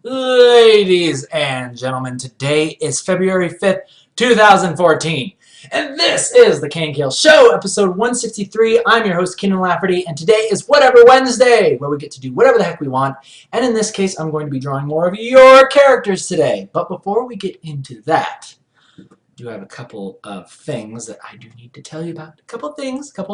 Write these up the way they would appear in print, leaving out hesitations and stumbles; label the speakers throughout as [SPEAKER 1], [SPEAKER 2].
[SPEAKER 1] Ladies and gentlemen, today is February 5th, 2014, and this is the KNKL Show, episode 163. I'm your host, Kienan Lafferty, and today is Whatever Wednesday, where we get to do whatever the heck we want, and in this case, I'm going to be drawing more of your characters today. But before we get into that, I do have a couple of things that I do need to tell you about. A couple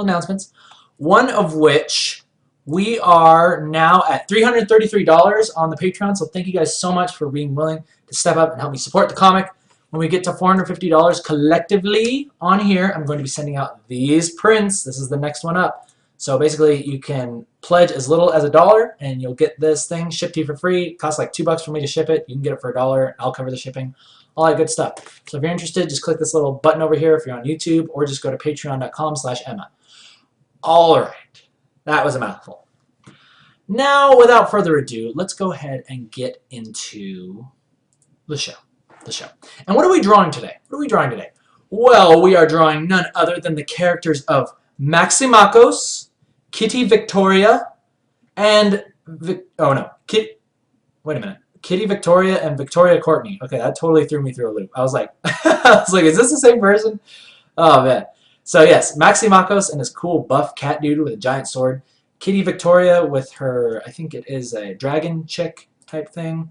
[SPEAKER 1] announcements, one of which we are now at $333 on the Patreon, so thank you guys so much for being willing to step up and help me support the comic. When we get to $450 collectively on here, I'm going to be sending out these prints. This is the next one up. So basically, you can pledge as little as $1, and you'll get this thing shipped to you for free. It costs like $2 for me to ship it. You can get it for $1. I'll cover the shipping. All that good stuff. So if you're interested, just click this little button over here if you're on YouTube, or just go to patreon.com/Emma. All right. That was a mouthful. Now, without further ado, let's go ahead and get into the show. And what are we drawing today? Well, we are drawing none other than the characters of Maximacos, Kitty Victoria, and Kitty Victoria and Victoria Courtney. Okay, that totally threw me through a loop. I was like, is this the same person? Oh man. So yes, Maximacos and his cool buff cat dude with a giant sword. Kitty Victoria with her, I think it is a dragon chick type thing.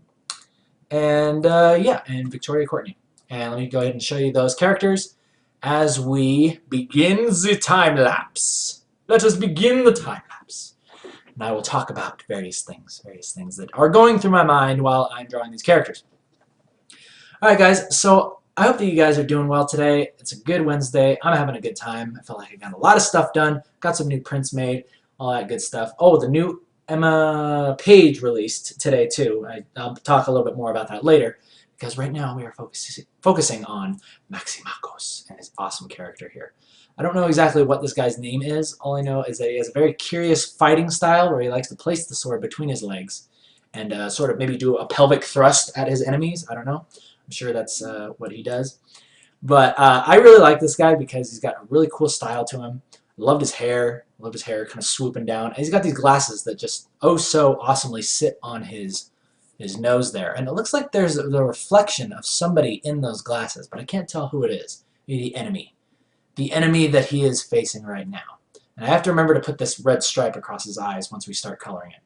[SPEAKER 1] And and Victoria Courtney. And let me go ahead and show you those characters as we begin the time lapse. Let us begin the time lapse. And I will talk about various things that are going through my mind while I'm drawing these characters. Alright guys, so I hope that you guys are doing well today. It's a good Wednesday. I'm having a good time. I feel like I got a lot of stuff done. Got some new prints made. All that good stuff. Oh, the new Emma page released today too. I'll talk a little bit more about that later, because right now we are focusing on Maximacos and his awesome character here. I don't know exactly what this guy's name is. All I know is that he has a very curious fighting style where he likes to place the sword between his legs and sort of maybe do a pelvic thrust at his enemies. I don't know. I'm sure that's what he does. But I really like this guy because he's got a really cool style to him. Loved his hair kind of swooping down. And he's got these glasses that just oh so awesomely sit on his nose there. And it looks like there's the reflection of somebody in those glasses, but I can't tell who it is. Maybe the enemy. The enemy that he is facing right now. And I have to remember to put this red stripe across his eyes once we start coloring it.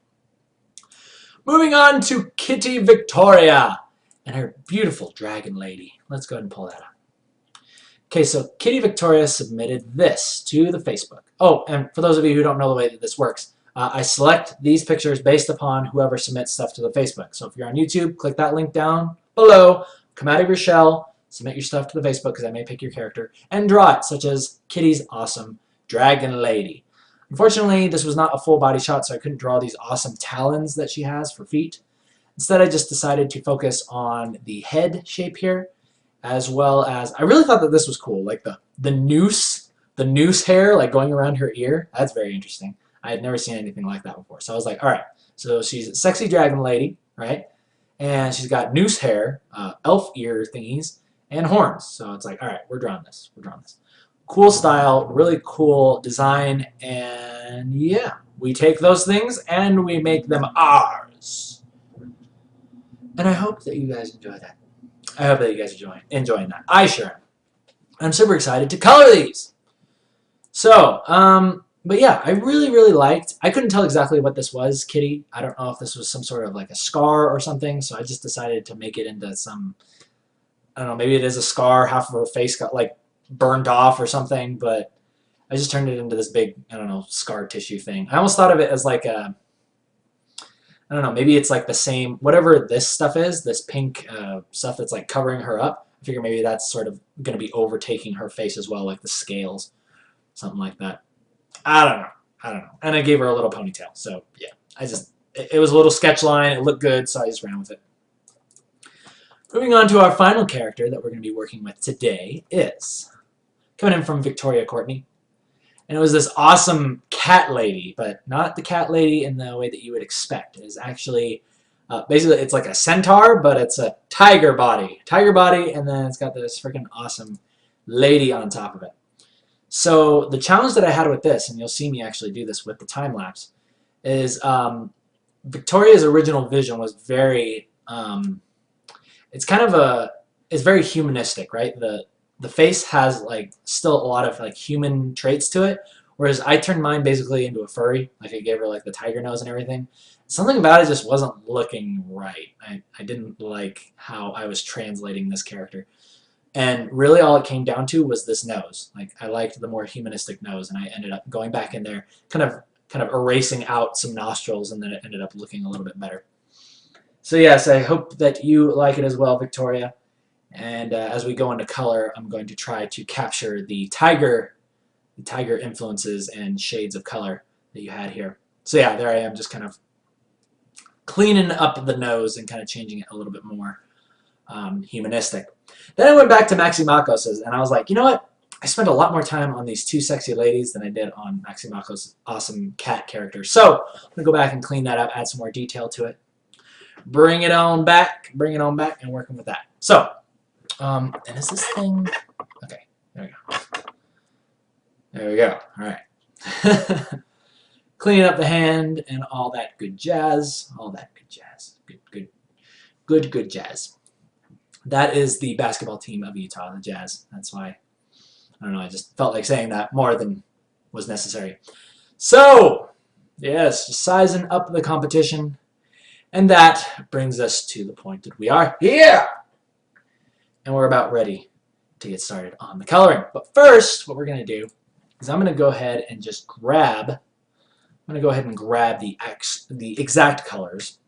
[SPEAKER 1] Moving on to Kitty Victoria and her beautiful dragon lady. Let's go ahead and pull that up. Okay, so Kitty Victoria submitted this to the Facebook. Oh, and for those of you who don't know the way that this works, I select these pictures based upon whoever submits stuff to the Facebook. So if you're on YouTube, click that link down below, come out of your shell, submit your stuff to the Facebook because I may pick your character, and draw it, such as Kitty's awesome dragon lady. Unfortunately, this was not a full body shot, so I couldn't draw these awesome talons that she has for feet. Instead, I just decided to focus on the head shape here, as well as, I really thought that this was cool, like the noose hair, like going around her ear. That's very interesting. I had never seen anything like that before. So I was like, all right, so she's a sexy dragon lady, right? And she's got noose hair, elf ear thingies, and horns. So it's like, all right, we're drawing this. Cool style, really cool design, and yeah, we take those things and we make them ours. And I hope that you guys enjoy that. I hope that you guys are enjoying that. I sure am. I'm super excited to color these. So, but yeah, I really liked, I couldn't tell exactly what this was, Kitty. I don't know if this was some sort of like a scar or something, so I just decided to make it into some, I don't know, maybe it is a scar, half of her face got like burned off or something, but I just turned it into this big, I don't know, scar tissue thing. I almost thought of it as like a, I don't know, maybe it's like the same, whatever this stuff is, this pink stuff that's like covering her up. I figure maybe that's sort of going to be overtaking her face as well, like the scales, something like that. I don't know. And I gave her a little ponytail, so yeah. It was a little sketch line, it looked good, so I just ran with it. Moving on to our final character that we're going to be working with today is coming in from Victoria Courtney. And it was this awesome cat lady, but not the cat lady in the way that you would expect. It is actually, basically it's like a centaur, but it's a tiger body. And then it's got this freaking awesome lady on top of it. So the challenge that I had with this, and you'll see me actually do this with the time lapse, is Victoria's original vision was very it's kind of it's very humanistic, right? The face has like still a lot of like human traits to it, whereas I turned mine basically into a furry. Like I gave her like the tiger nose and everything. Something about it just wasn't looking right. I didn't like how I was translating this character. And really all it came down to was this nose. Like I liked the more humanistic nose, and I ended up going back in there, kind of erasing out some nostrils, and then it ended up looking a little bit better. So yes, I hope that you like it as well, Victoria. And as we go into color, I'm going to try to capture the tiger influences and shades of color that you had here. So yeah, there I am, just kind of cleaning up the nose and kind of changing it a little bit more humanistic. Then I went back to Maximakos' and I was like, you know what? I spent a lot more time on these two sexy ladies than I did on Maximakos' awesome cat character. So I'm going to go back and clean that up, add some more detail to it. Bring it on back, and working with that. So, and is this thing... Okay, there we go. There we go. All right. Cleaning up the hand and all that good jazz. All that good jazz. Good jazz. That is the basketball team of Utah, the Jazz. That's why, I don't know, I just felt like saying that more than was necessary. So, yes, just sizing up the competition. And that brings us to the point that we are here. And we're about ready to get started on the coloring. But first, what we're going to do is I'm going to go ahead and just grab the exact colors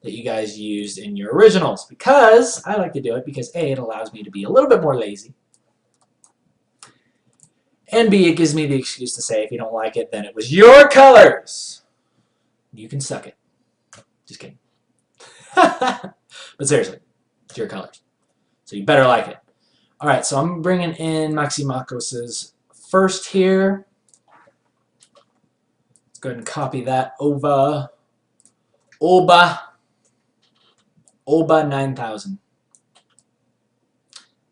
[SPEAKER 1] that you guys used in your originals, because I like to do it because A, it allows me to be a little bit more lazy, and B, it gives me the excuse to say if you don't like it, then it was your colors. You can suck it. Just kidding. But seriously, it's your colors, so you better like it. Alright, so I'm bringing in Maximakos' first here. Let's go ahead and copy that over. Oba 9000.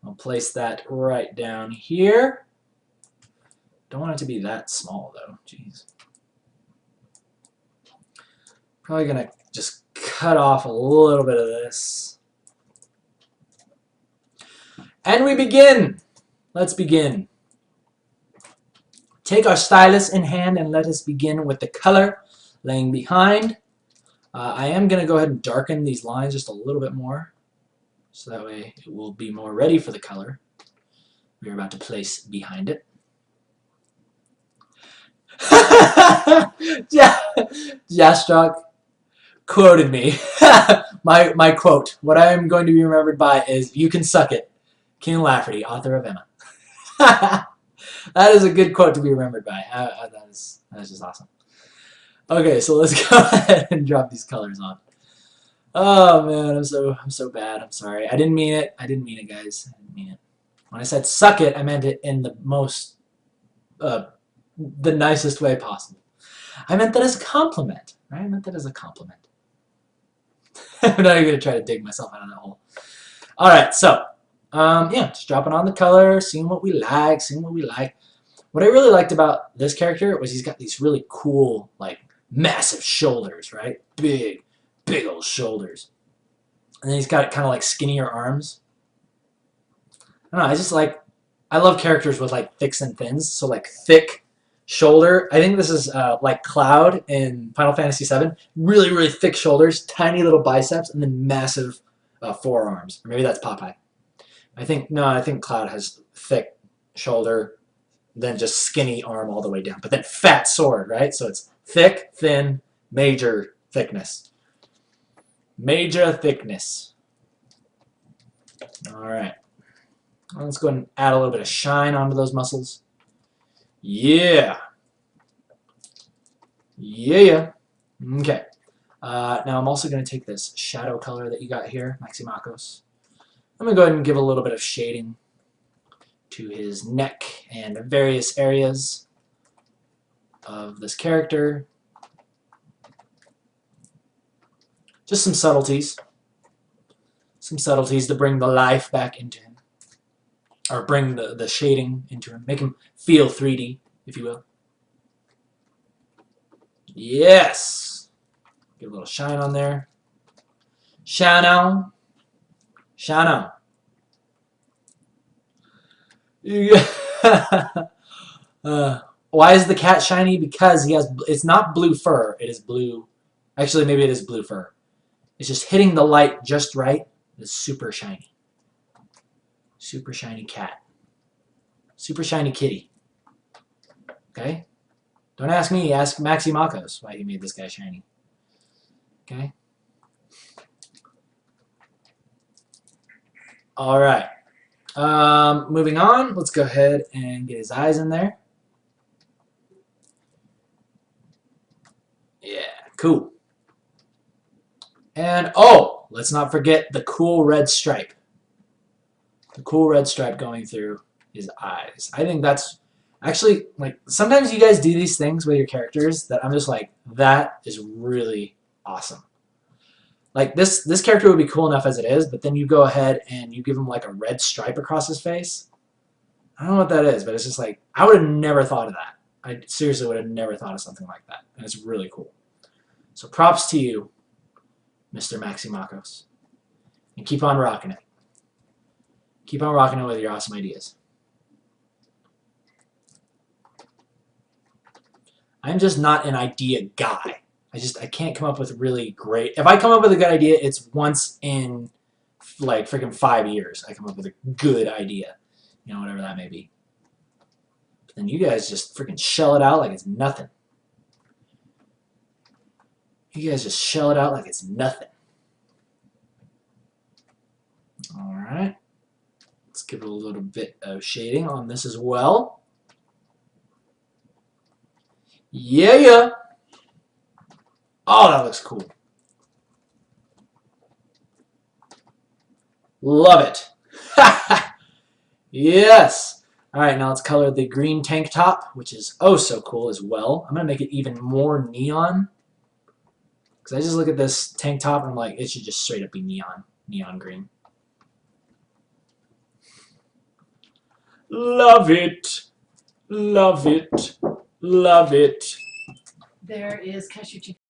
[SPEAKER 1] I'll place that right down here. Don't want it to be that small though. Jeez. Probably gonna just cut off a little bit of this. And we begin. Let's begin. Take our stylus in hand and let us begin with the color laying behind. I am going to go ahead and darken these lines just a little bit more, so that way it will be more ready for the color we're about to place behind it. Jastrock quoted me. my quote, what I am going to be remembered by is, "You can suck it." Kienan Lafferty, author of Emma. That is a good quote to be remembered by. That is just awesome. Okay, so let's go ahead and drop these colors on. Oh man, I'm so bad. I'm sorry. I didn't mean it. I didn't mean it, guys. I didn't mean it. When I said suck it, I meant it in the most, the nicest way possible. I meant that as a compliment, right? I meant that as a compliment. I'm not even gonna try to dig myself out of that hole. All right, so yeah, just dropping on the color, seeing what we like, What I really liked about this character was he's got these really cool, like, massive shoulders, right? Big old shoulders. And then he's got kind of like skinnier arms. I don't know, I love characters with like thicks and thins. So like thick shoulder. I think this is like Cloud in Final Fantasy VII. Really thick shoulders, tiny little biceps, and then massive forearms. Or maybe that's Popeye. I think Cloud has thick shoulder, then just skinny arm all the way down. But then fat sword, right? So it's thick, thin, major thickness. Major thickness. All right. Well, let's go ahead and add a little bit of shine onto those muscles. Yeah. Yeah. Okay. Now I'm also going to take this shadow color that you got here, Maximakos. I'm going to go ahead and give a little bit of shading to his neck and various areas of this character. Just some subtleties. Some subtleties to bring the life back into him. Or bring the shading into him. Make him feel 3D, if you will. Yes! Give a little shine on there. Shannon. Shannon. Why is the cat shiny? Because he has. It's not blue fur. It is blue. Actually, maybe it is blue fur. It's just hitting the light just right. It's super shiny. Super shiny cat. Super shiny kitty. Okay? Don't ask me. Ask Maxi Makos why he made this guy shiny. Okay? Alright. Moving on. Let's go ahead and get his eyes in there. Yeah, cool. And, oh, let's not forget the cool red stripe. The cool red stripe going through his eyes. I think that's actually, like, sometimes you guys do these things with your characters that I'm just like, that is really awesome. Like, this character would be cool enough as it is, but then you go ahead and you give him, like, a red stripe across his face. I don't know what that is, but it's just like, I would have never thought of that. I seriously would have never thought of something like that. And it's really cool. So props to you, Mr. Maxi Makos. And keep on rocking it. Keep on rocking it with your awesome ideas. I'm just not an idea guy. I can't come up with really great... If I come up with a good idea, it's once in, like, freaking 5 years I come up with a good idea. You know, whatever that may be. But then you guys just freaking shell it out like it's nothing. You guys just shell it out like it's nothing. Alright. Let's give it a little bit of shading on this as well. Yeah. Oh, that looks cool. Love it. Yes. Alright, now let's color the green tank top, which is oh so cool as well. I'm going to make it even more neon. Because I just look at this tank top and I'm like, it should just straight up be neon. Neon green. Love it. Love it. Love it.
[SPEAKER 2] There is cashew chicken.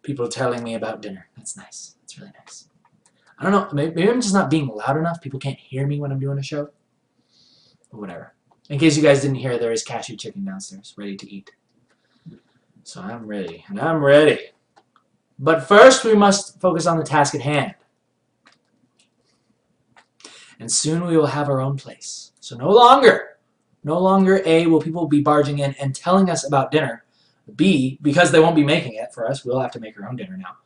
[SPEAKER 1] People telling me about dinner. That's nice. That's really nice. I don't know. Maybe I'm just not being loud enough. People can't hear me when I'm doing a show. Or whatever. In case you guys didn't hear, there is cashew chicken downstairs, ready to eat. So I'm ready. And I'm ready. But first, we must focus on the task at hand. And soon we will have our own place. So no longer A, will people be barging in and telling us about dinner. B, because they won't be making it for us, we'll have to make our own dinner now.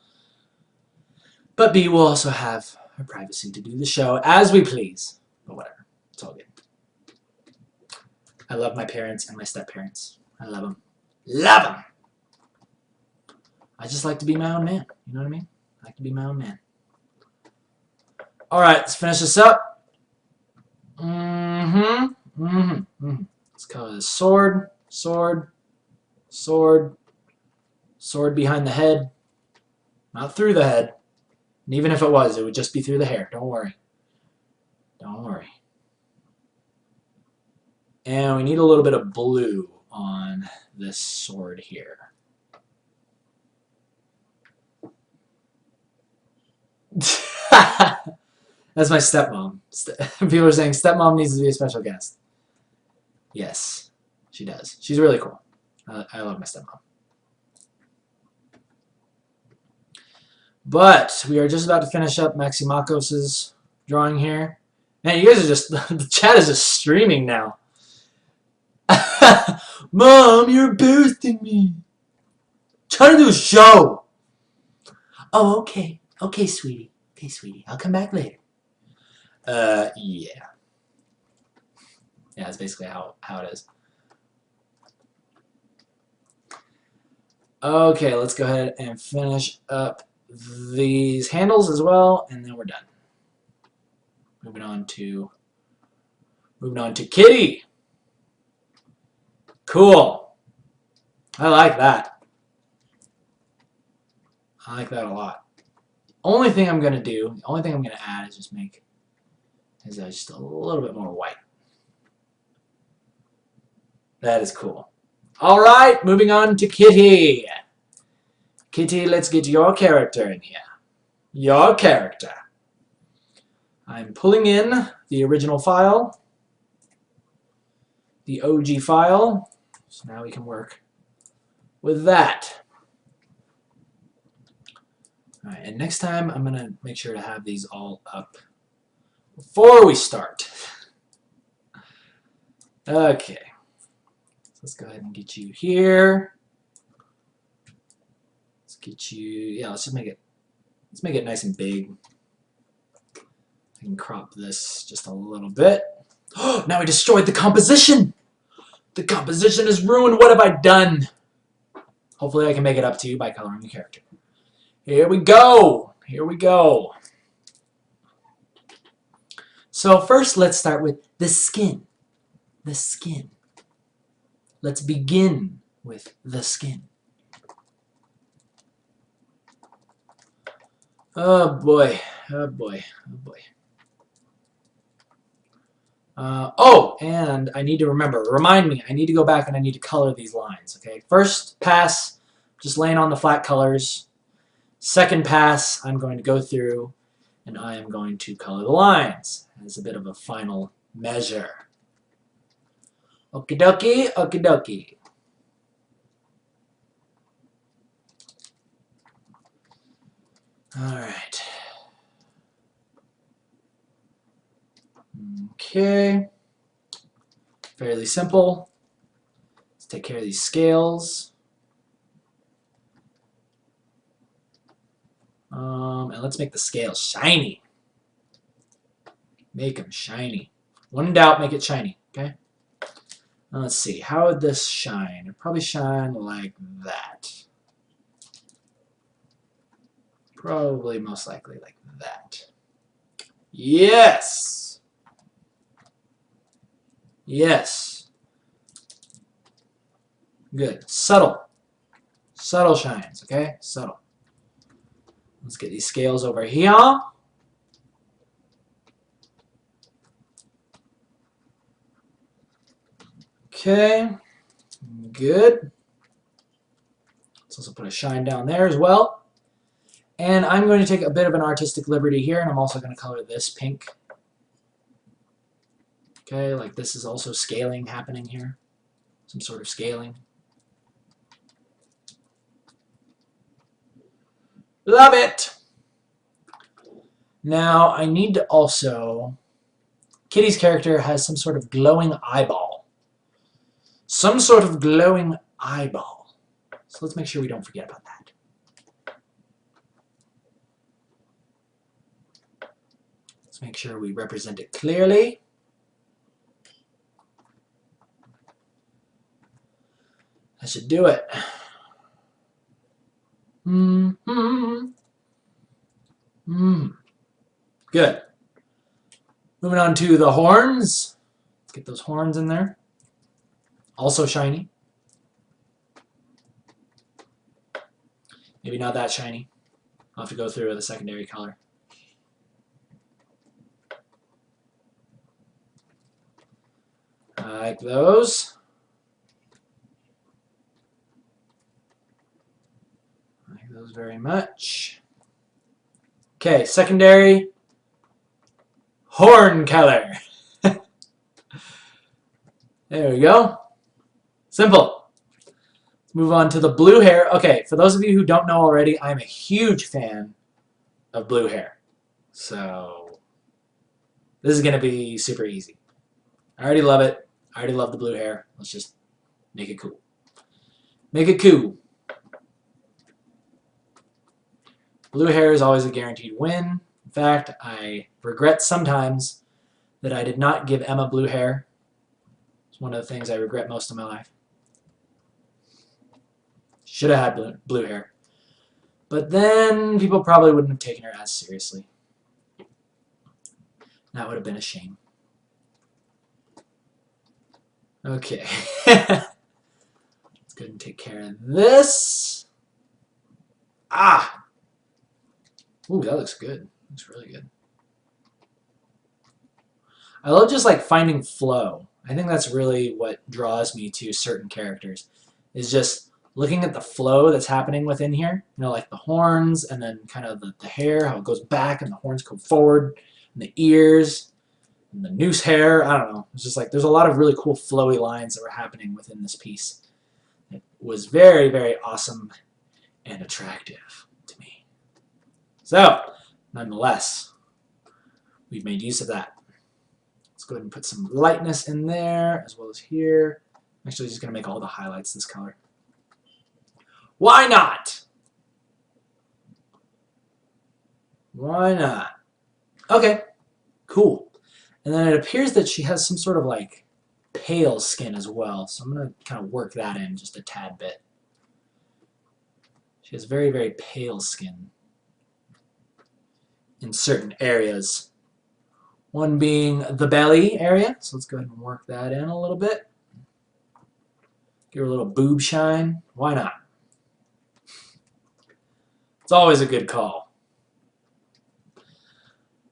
[SPEAKER 1] But B, we'll also have our privacy to do the show as we please. But whatever. It's all good. I love my parents and my step-parents. I love them. Love them! I just like to be my own man. You know what I mean? I like to be my own man. Alright, let's finish this up. Let's color this sword, sword, sword, sword behind the head. Not through the head. And even if it was, it would just be through the hair. Don't worry. Don't worry. And we need a little bit of blue on this sword here. That's my stepmom. People are saying stepmom needs to be a special guest. Yes, she does. She's really cool. I love my stepmom. But we are just about to finish up Maxi Makos' drawing here. Man, you guys are just... the chat is just streaming now. Mom, you're embarrassing me. Trying to do a show. Oh, okay. Okay, sweetie. Okay, sweetie. I'll come back later. Yeah. Yeah, that's basically how it is. Okay, let's go ahead and finish up these handles as well, and then we're done. Moving on to Kitty. Cool. I like that. I like that a lot. Only thing I'm gonna do, the only thing I'm gonna add is just make just a little bit more white. That is cool. All right, moving on to Kitty. Kitty, let's get your character in here. Your character. I'm pulling in the original file, the OG file, so now we can work with that. All right, and next time I'm going to make sure to have these all up before we start. Okay, so let's go ahead and get you here. Let's get you, yeah, let's make it nice and big. I can crop this just a little bit. Now I destroyed the composition! The composition is ruined. What have I done? Hopefully I can make it up to you by coloring the character. Here we go. Here we go. So first let's start with the skin. The skin. Let's begin with the skin. Oh boy. Oh boy. Oh boy. Oh, and I need to remind me, I need to go back and I need to color these lines, okay? First pass, just laying on the flat colors. Second pass, I'm going to go through and I am going to color the lines as a bit of a final measure. Okie dokie, okie dokie. All right. Okay. Fairly simple. Let's take care of these scales. And let's make the scales shiny. Make them shiny. When in doubt, make it shiny, okay? Now let's see, how would this shine? It'd probably shine like that. Probably most likely like that. Yes! Yes. Good. Subtle. Subtle shines, okay? Subtle. Let's get these scales over here. Okay. Good. Let's also put a shine down there as well. And I'm going to take a bit of an artistic liberty here, and I'm also going to color this pink. Okay, like this is also scaling happening here. Some sort of scaling. Love it! Now, I need to also... Kitty's character has some sort of glowing eyeball. Some sort of glowing eyeball. So let's make sure we don't forget about that. Let's make sure we represent it clearly. That should do it. Good. Moving on to the horns. Let's get those horns in there. Also shiny. Maybe not that shiny. I'll have to go through with a secondary color. I like those. I like those very much. Okay, secondary horn color. There we go. Simple. Let's move on to the blue hair. Okay, for those of you who don't know already, I'm a huge fan of blue hair. So this is going to be super easy. I already love it. I already love the blue hair. Let's just make it cool. Make it cool. Blue hair is always a guaranteed win. In fact, I regret sometimes that I did not give Emma blue hair. It's one of the things I regret most in my life. Should have had blue hair. But then people probably wouldn't have taken her as seriously. That would have been a shame. Okay. Let's go ahead and take care of this. Ah! Ooh, that looks good. Looks really good. I love just like finding flow. I think that's really what draws me to certain characters, is just looking at the flow that's happening within here. You know, like the horns and then kind of the hair, how it goes back and the horns go forward, and the ears and the noose hair. I don't know. It's just like there's a lot of really cool flowy lines that were happening within this piece. It was very, very awesome and attractive to me. So, nonetheless, we've made use of that. Let's go ahead and put some lightness in there as well as here. I'm actually just going to make all the highlights this color. Why not? Why not? Okay, cool. And then it appears that she has some sort of like pale skin as well. So I'm going to kind of work that in just a tad bit. She has very, very pale skin in certain areas. One being the belly area. So let's go ahead and work that in a little bit. Give her a little boob shine. Why not? It's always a good call.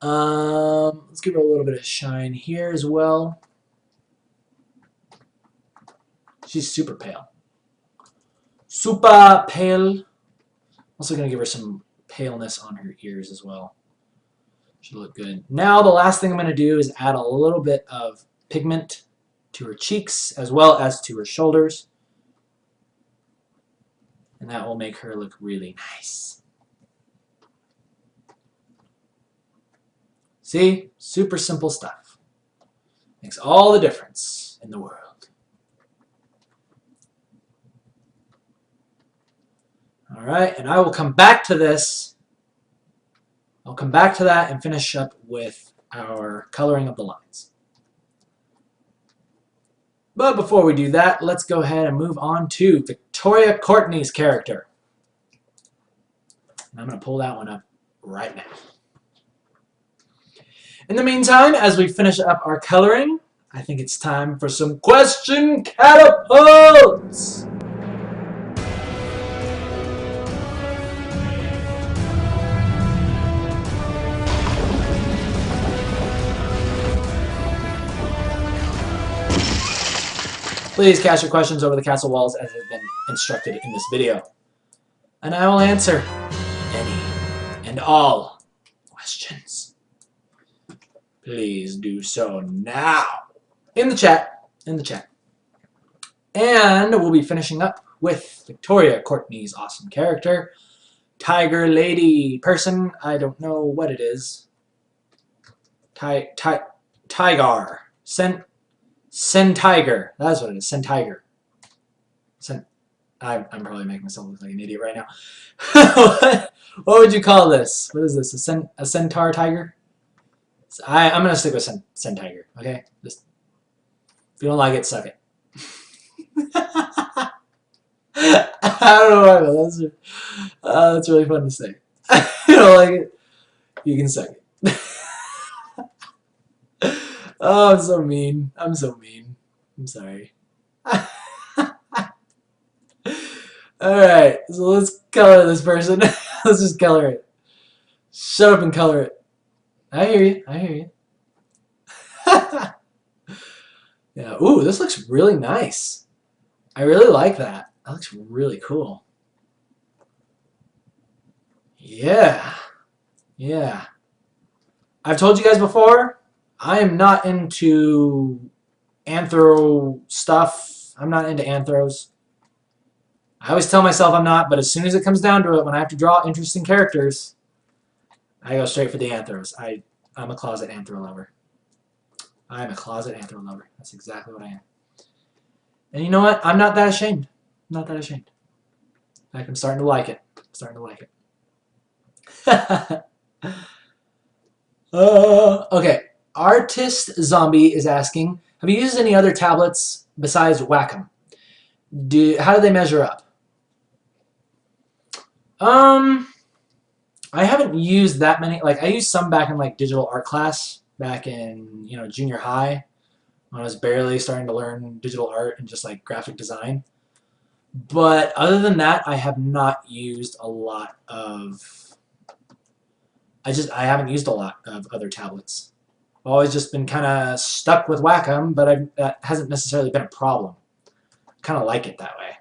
[SPEAKER 1] Let's give her a little bit of shine here as well. She's super pale. Super pale. Also going to give her some paleness on her ears as well. Should look good. Now the last thing I'm going to do is add a little bit of pigment to her cheeks as well as to her shoulders. And that will make her look really nice. See? Super simple stuff. Makes all the difference in the world. Alright, and I will come back to this. I'll come back to that and finish up with our coloring of the lines. But before we do that, let's go ahead and move on to Victoria Courtney's character. And I'm going to pull that one up right now. In the meantime, as we finish up our coloring, I think it's time for some question catapults! Please cast your questions over the castle walls as has been instructed in this video. And I will answer any and all questions. Please do so now. In the chat. And we'll be finishing up with Victoria Courtney's awesome character. Tiger lady person. I don't know what it is. Tiger. Tiger. That's what it is. Tiger. I'm probably making myself look like an idiot right now. What would you call this? What is this? A centaur tiger? I'm gonna stick with tiger. Okay. Just if you don't like it, suck it. I don't know why, but that's really fun to say. If you don't like it, you can suck it. Oh, I'm so mean. I'm so mean. I'm sorry. Alright, so let's color this person. Let's just color it. Shut up and color it. I hear you. I hear you. Yeah. Ooh, this looks really nice. I really like that. That looks really cool. Yeah. Yeah. I've told you guys before, I am not into anthro stuff. I'm not into anthros. I always tell myself I'm not, but as soon as it comes down to it, when I have to draw interesting characters, I go straight for the anthros. I'm a closet anthro lover. I'm a closet anthro lover. That's exactly what I am. And you know what? I'm not that ashamed. I'm not that ashamed. In fact, I'm starting to like it. I'm starting to like it. Okay. Artist Zombie is asking, have you used any other tablets besides Wacom? How do they measure up? I haven't used that many. Like, I used some back in like digital art class back in, you know, junior high when I was barely starting to learn digital art and just like graphic design. But other than that, I have not used a lot of I haven't used a lot of other tablets. always just been kind of stuck with Wacom, but that hasn't necessarily been a problem. Kind of like it that way.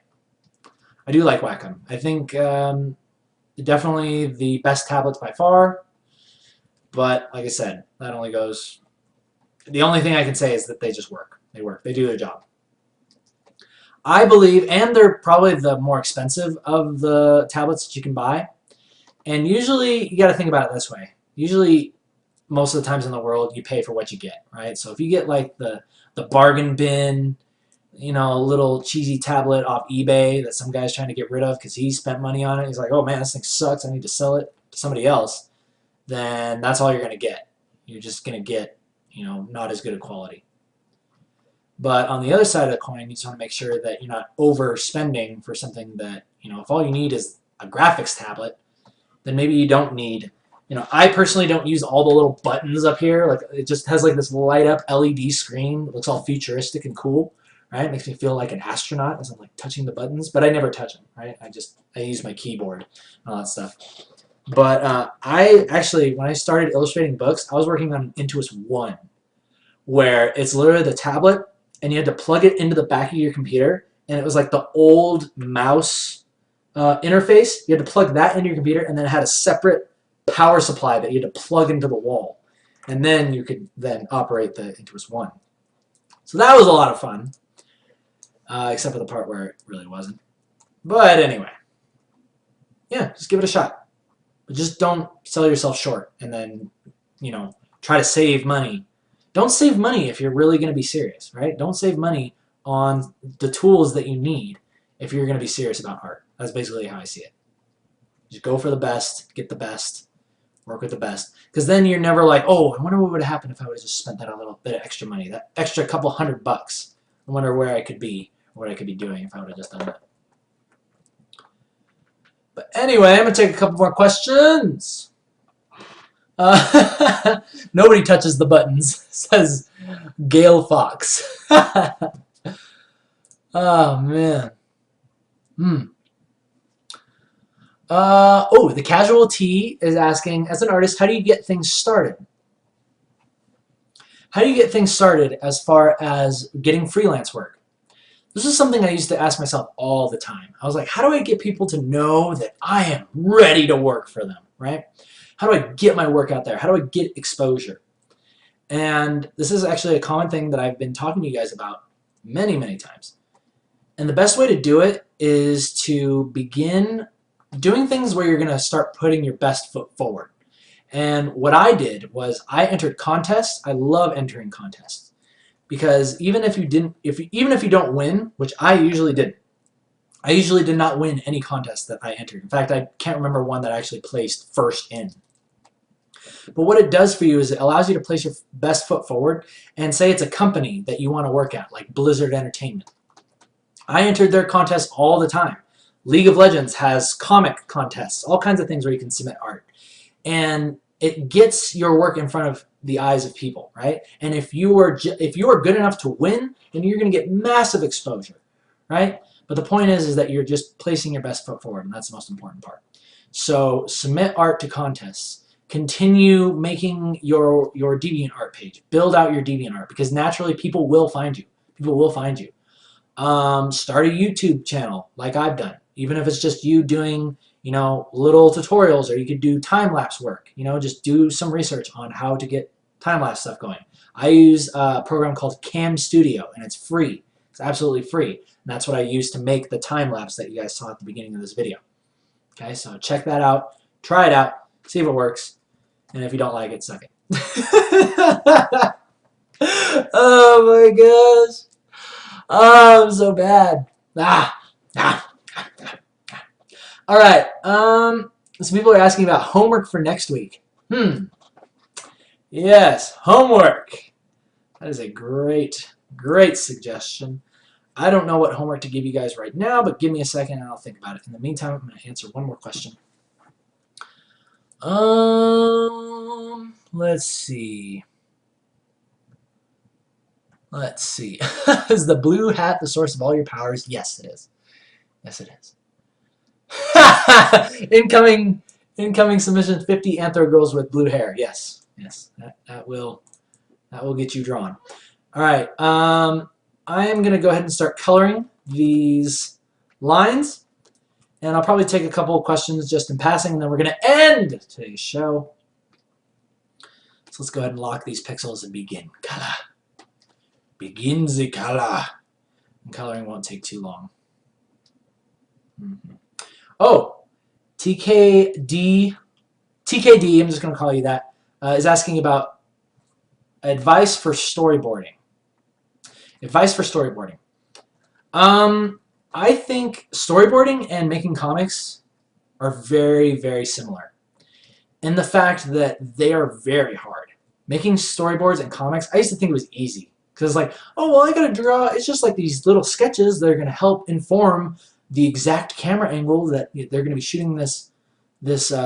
[SPEAKER 1] I do like Wacom. I think definitely the best tablets by far, but like I said, that only goes... The only thing I can say is that they just work. They work. They do their job. I believe, and they're probably the more expensive of the tablets that you can buy. And usually, you got to think about it this way. Usually, most of the times in the world, you pay for what you get, right? So if you get like the bargain bin, you know, a little cheesy tablet off eBay that some guy's trying to get rid of because he spent money on it, he's like, oh man, this thing sucks, I need to sell it to somebody else, then that's all you're going to get. You're just going to get, you know, not as good a quality. But on the other side of the coin, you just want to make sure that you're not overspending for something that, you know, if all you need is a graphics tablet, then maybe you don't need, you know, I personally don't use all the little buttons up here. Like, it just has like this light up LED screen. It looks all futuristic and cool, right? It makes me feel like an astronaut as I'm like touching the buttons, but I never touch them, right? I use my keyboard and all that stuff. But I actually, when I started illustrating books, I was working on Intuos 1, where it's literally the tablet, and you had to plug it into the back of your computer, and it was like the old mouse interface. You had to plug that into your computer, and then it had a separate power supply that you had to plug into the wall. And then you could then operate the Intuos 1. So that was a lot of fun, except for the part where it really wasn't. But anyway, yeah, just give it a shot. But just don't sell yourself short and then, you know, try to save money. Don't save money if you're really going to be serious, right? Don't save money on the tools that you need if you're going to be serious about art. That's basically how I see it. Just go for the best, get the best, work with the best. Because then you're never like, oh, I wonder what would have happened if I would have just spent that a little bit of extra money, that extra couple $100. I wonder where I could be, what I could be doing if I would have just done that. But anyway, I'm going to take a couple more questions. Nobody touches the buttons, says Gail Fox. Oh, man. Oh, the Casual T is asking, as an artist, how do you get things started? How do you get things started as far as getting freelance work? This is something I used to ask myself all the time. I was like, how do I get people to know that I am ready to work for them, right? How do I get my work out there? How do I get exposure? And this is actually a common thing that I've been talking to you guys about many, many times. And the best way to do it is to begin doing things where you're going to start putting your best foot forward. And what I did was I entered contests. I love entering contests because even if you don't win, which I usually didn't, I usually did not win any contest that I entered. In fact, I can't remember one that I actually placed first in. But what it does for you is it allows you to place your best foot forward and say it's a company that you want to work at, like Blizzard Entertainment. I entered their contests all the time. League of Legends has comic contests, all kinds of things where you can submit art. And it gets your work in front of the eyes of people, right? And if you are good enough to win, then you're going to get massive exposure, right? But the point is that you're just placing your best foot forward, and that's the most important part. So submit art to contests. Continue making your DeviantArt page. Build out your DeviantArt because naturally people will find you. People will find you. Start a YouTube channel like I've done. Even if it's just you doing, you know, little tutorials, or you could do time-lapse work. You know, just do some research on how to get time-lapse stuff going. I use a program called Cam Studio, and it's free. It's absolutely free. And that's what I use to make the time-lapse that you guys saw at the beginning of this video. Okay, so check that out. Try it out. See if it works. And if you don't like it, suck it. Oh my gosh. Oh, I'm so bad. All right. Some people are asking about homework for next week. Yes, homework. That is a great, great suggestion. I don't know what homework to give you guys right now, but give me a second and I'll think about it. In the meantime, I'm going to answer one more question. Let's see. Let's see. Is the blue hat the source of all your powers? Yes, it is. Yes, it is. Incoming submission, 50 anthro girls with blue hair. Yes, yes, that will That will get you drawn. All right. I am going to go ahead and start coloring these lines. And I'll probably take a couple of questions just in passing, and then we're going to end today's show. So let's go ahead and lock these pixels and begin. Color. Begin the color. And coloring won't take too long. Oh, TKD, I'm just going to call you that, is asking about advice for storyboarding. Advice for storyboarding. I think storyboarding and making comics are very, very similar in the fact that they are very hard. Making storyboards and comics, I used to think it was easy because it's like, oh, well, I got to draw. It's just like these little sketches that are going to help inform the exact camera angle that they're going to be shooting this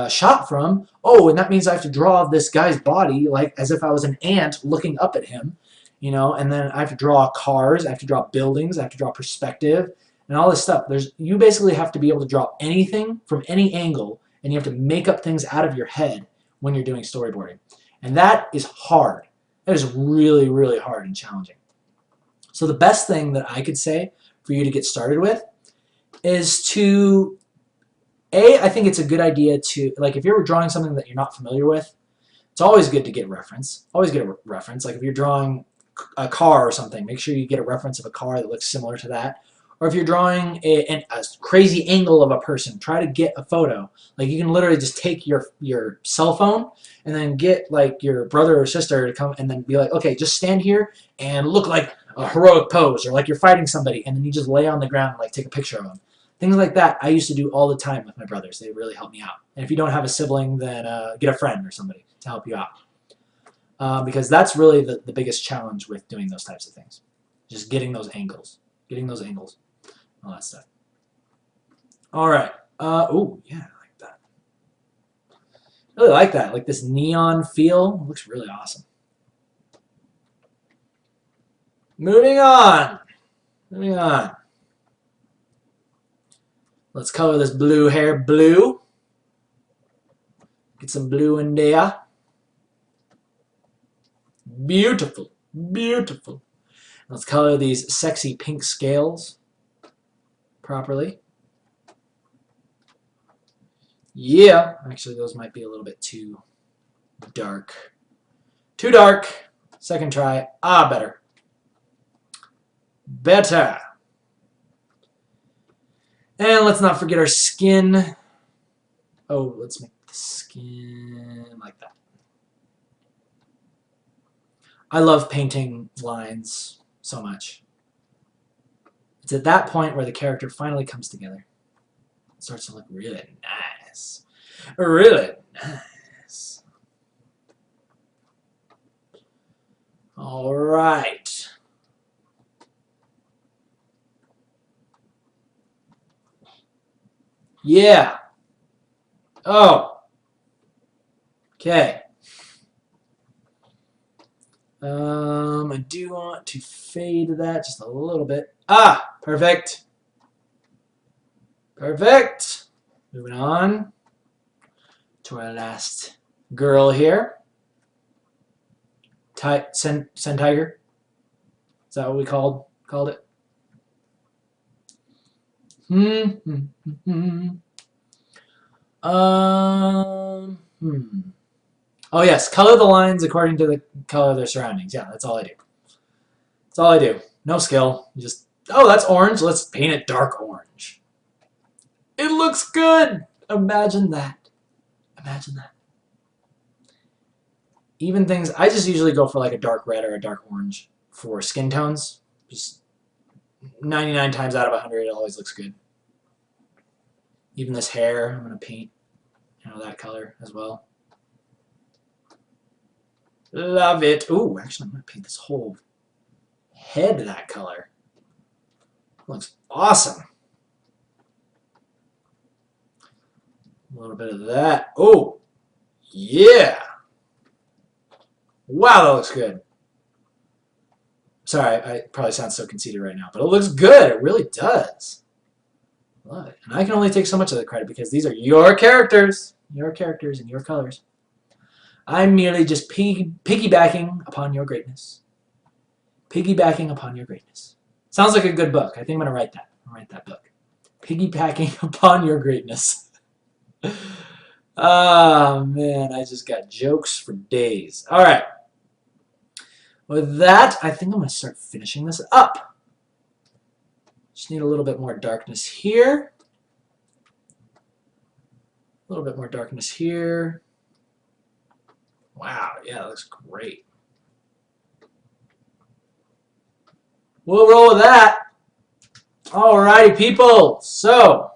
[SPEAKER 1] shot from. Oh, and that means I have to draw this guy's body like as if I was an ant looking up at him, you know, and then I have to draw cars, I have to draw buildings, I have to draw perspective, and all this stuff. You basically have to be able to draw anything from any angle, and you have to make up things out of your head when you're doing storyboarding. And that is hard. That is really, really hard and challenging. So the best thing that I could say for you to get started with is to, I think it's a good idea to, like if you're drawing something that you're not familiar with, it's always good to get a reference. Always get a reference. Like if you're drawing a car or something, make sure you get a reference of a car that looks similar to that. Or if you're drawing a crazy angle of a person, try to get a photo. Like you can literally just take your cell phone and then get like your brother or sister to come and then be like, okay, just stand here and look like a heroic pose or like you're fighting somebody, and then you just lay on the ground and like take a picture of them. Things like that I used to do all the time with my brothers. They really helped me out. And if you don't have a sibling, then get a friend or somebody to help you out. Because that's really the biggest challenge with doing those types of things. Just getting those angles. All that stuff. All right. Oh, yeah, I like that. Really like that. Like this neon feel. It looks really awesome. Moving on. Let's color this blue hair blue. Get some blue in there. Beautiful. Beautiful. Let's color these sexy pink scales properly. Yeah, actually those might be a little bit too dark. Too dark. Second try. Better. Better. And let's not forget our skin. Oh, let's make the skin like that. I love painting lines so much. It's at that point where the character finally comes together. It starts to look really nice. Really nice. All right. Yeah. Oh. Okay. I do want to fade that just a little bit. Perfect. Perfect. Moving on to our last girl here. Sen Tiger. Is that what we called it? Oh yes, color the lines according to the color of their surroundings. Yeah, that's all I do. That's all I do. No skill. Just, oh, that's orange. Let's paint it dark orange. It looks good. Imagine that. Imagine that. Even things, I just usually go for like a dark red or a dark orange for skin tones. Just 99 times out of 100, it always looks good. Even this hair, I'm going to paint, that color as well. Love it. Ooh, actually, I'm going to paint this whole head that color. Looks awesome. A little bit of that. Oh, yeah. Wow, that looks good. Sorry, I probably sound so conceited right now, but it looks good. It really does. Love it. And I can only take so much of the credit because these are your characters. Your characters and your colors. I'm merely just piggybacking upon your greatness. Piggybacking upon your greatness. Sounds like a good book. I think I'm going to write that. I'll write that book. Piggybacking upon your greatness. Oh, man. I just got jokes for days. All right. With that, I think I'm going to start finishing this up. Just need a little bit more darkness here. A little bit more darkness here. Wow, yeah, that looks great. We'll roll with that. Alrighty, people. So,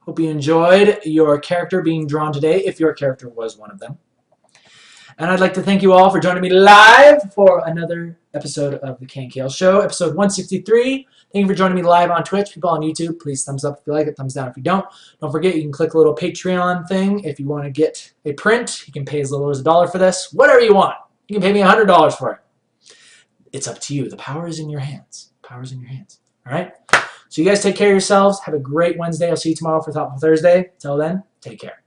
[SPEAKER 1] hope you enjoyed your character being drawn today, if your character was one of them. And I'd like to thank you all for joining me live for another episode of the KNKL Show, episode 163. Thank you for joining me live on Twitch. People on YouTube, please thumbs up if you like it, thumbs down if you don't. Don't forget, you can click the little Patreon thing if you want to get a print. You can pay as little as $1 for this, whatever you want. You can pay me $100 for it. It's up to you. The power is in your hands. The power is in your hands. All right? So you guys take care of yourselves. Have a great Wednesday. I'll see you tomorrow for Thoughtful Thursday. Till then, take care.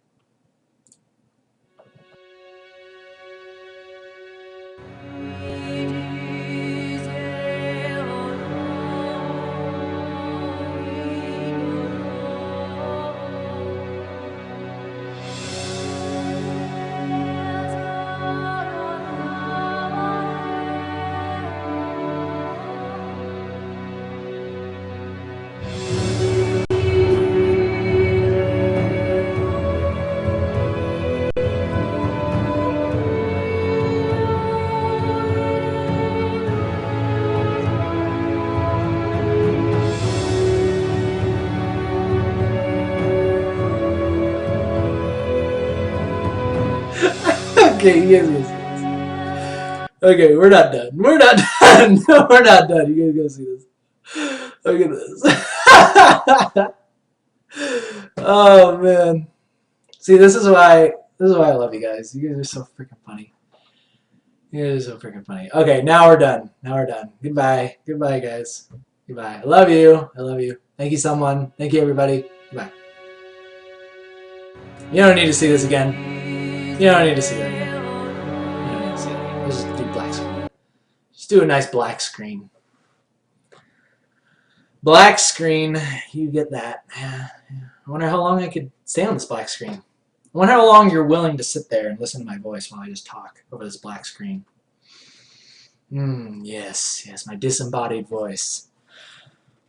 [SPEAKER 1] Okay, you guys go see this. Okay, we're not done. We're not done. No, we're not done. You guys go see this. Look at this. Oh man. See, this is why I love you guys. You guys are so freaking funny. You guys are so freaking funny. Okay, now we're done. Now we're done. Goodbye. Goodbye, guys. Goodbye. I love you. I love you. Thank you, someone. Thank you, everybody. Goodbye. You don't need to see this again. You don't need to see that again. You don't need to see that again. Let's just do black screen. Just do a nice black screen. Black screen. You get that. I wonder how long I could stay on this black screen. I wonder how long you're willing to sit there and listen to my voice while I just talk over this black screen. Yes, yes, my disembodied voice.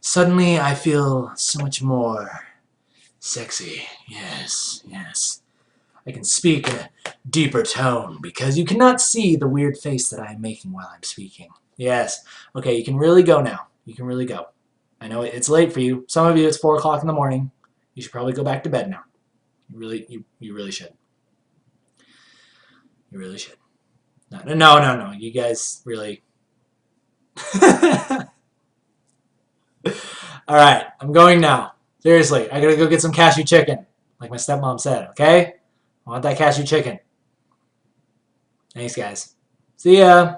[SPEAKER 1] Suddenly I feel so much more sexy. Yes, yes. I can speak in a deeper tone because you cannot see the weird face that I am making while I'm speaking. Yes. Okay, you can really go now. You can really go. I know it's late for you. Some of you, it's 4 o'clock in the morning. You should probably go back to bed now. You really should. You really should. No. You guys really... Alright, I'm going now. Seriously, I gotta go get some cashew chicken. Like my stepmom said, okay? I want that cashew chicken. Thanks, guys. See ya.